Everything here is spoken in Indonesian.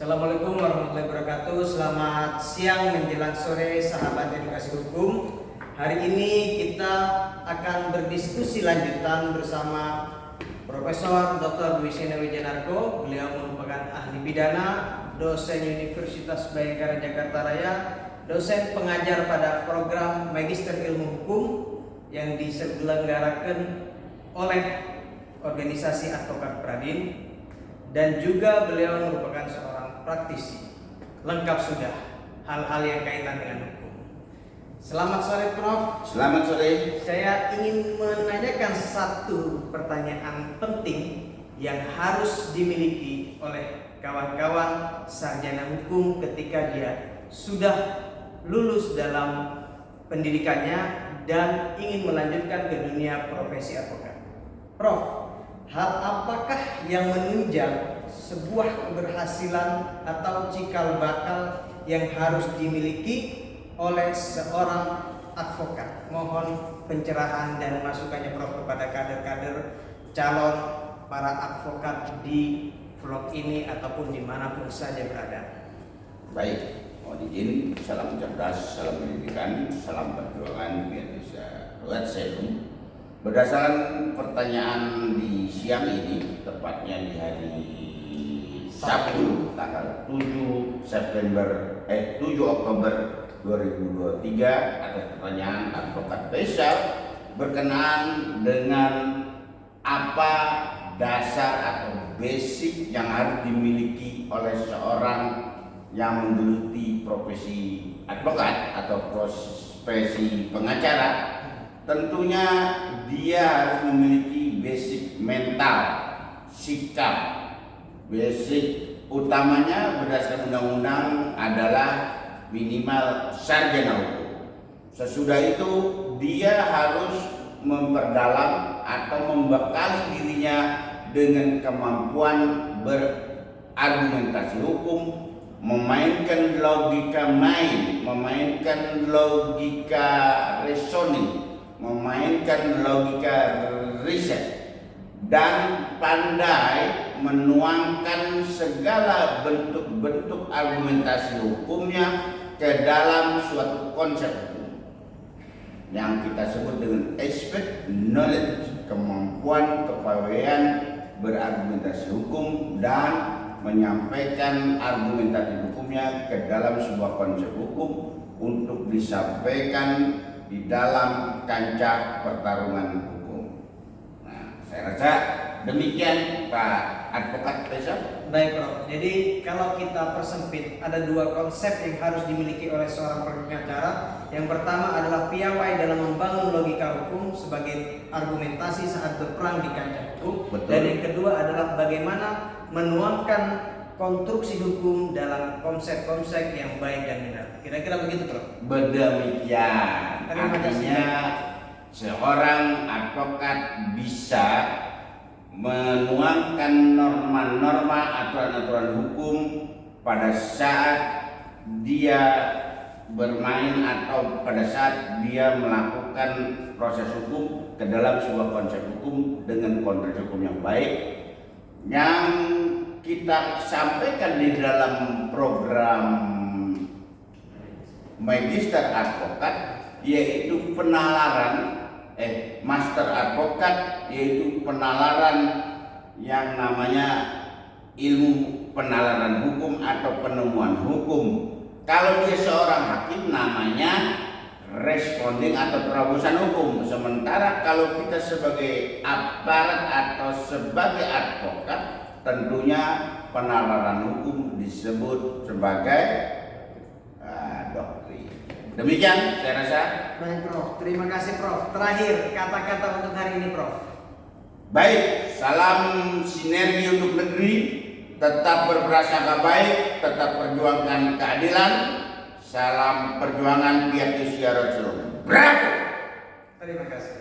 Assalamualaikum warahmatullahi wabarakatuh. Selamat siang menjelang sore sahabat edukasi hukum. Hari ini kita akan berdiskusi lanjutan bersama Profesor Dr. Dwi Sena Wijanarko. Beliau merupakan ahli pidana, dosen Universitas Bhayangkara Jakarta Raya, dosen pengajar pada program Magister Ilmu Hukum yang diselenggarakan oleh organisasi Advokat Pradin, dan juga beliau merupakan seorang praktisi. Lengkap sudah hal-hal yang kaitan dengan hukum. Selamat sore Prof. Selamat sore. Saya ingin menanyakan satu pertanyaan penting yang harus dimiliki oleh kawan-kawan sarjana hukum ketika dia sudah lulus dalam pendidikannya dan ingin melanjutkan ke dunia profesi advokat. Prof, hal apakah yang menunjang sebuah keberhasilan atau cikal bakal yang harus dimiliki oleh seorang advokat? Mohon pencerahan dan masukannya Prof kepada kader-kader calon para advokat di vlog ini ataupun dimanapun saja berada. Baik, mohon izin, salam cerdas, salam pendidikan, salam perjuangan biar bisa buat serum. Berdasarkan pertanyaan di siang ini, tepatnya di hari Sabtu tanggal 7 Oktober 2023, atas pertanyaan advokat spesial berkenaan dengan apa dasar atau basic yang harus dimiliki oleh seorang yang menggeluti profesi advokat atau profesi pengacara. Tentunya dia harus memiliki basic mental, sikap. Basic utamanya berdasarkan undang-undang adalah minimal sarjana hukum. Sesudah itu dia harus memperdalam atau membekali dirinya dengan kemampuan berargumentasi hukum, memainkan logika main, memainkan logika reasoning, memainkan logika riset, dan pandai menuangkan segala bentuk-bentuk argumentasi hukumnya ke dalam suatu konsep hukum yang kita sebut dengan expert knowledge, kemampuan kepawaian berargumentasi hukum dan menyampaikan argumentasi hukumnya ke dalam sebuah konsep hukum untuk disampaikan di dalam kancah pertarungan hukum. Nah, saya rasa demikian Pak Advokat Spesial. Baik Prof, jadi kalau kita persempit, ada dua konsep yang harus dimiliki oleh seorang pengacara. Yang pertama adalah piawai dalam membangun logika hukum sebagai argumentasi saat berperang di kancah hukum. Betul. Dan yang kedua adalah bagaimana menuangkan konstruksi hukum dalam konsep-konsep yang baik dan benar. Kira-kira begitu Prof? Berdemikian. Artinya seorang advokat bisa menuangkan norma-norma, aturan-aturan hukum pada saat dia bermain atau pada saat dia melakukan proses hukum ke dalam sebuah konsep hukum dengan konteks hukum yang baik yang kita sampaikan di dalam program Magister Advokat, yaitu penalaran Master Advokat, yaitu penalaran yang namanya ilmu penalaran hukum atau penemuan hukum. Kalau dia seorang hakim namanya responding atau terobosan hukum. Sementara kalau kita sebagai aparat atau sebagai advokat, tentunya penalaran hukum disebut sebagai doktrin. Demikian saya rasa. Baik Prof, terima kasih Prof. Terakhir kata-kata untuk hari ini Prof. Baik, salam sinergi untuk negeri, tetap berprasangka baik, tetap perjuangkan keadilan. Salam perjuangan Piat Yusya Rasul. Bravo. Terima kasih.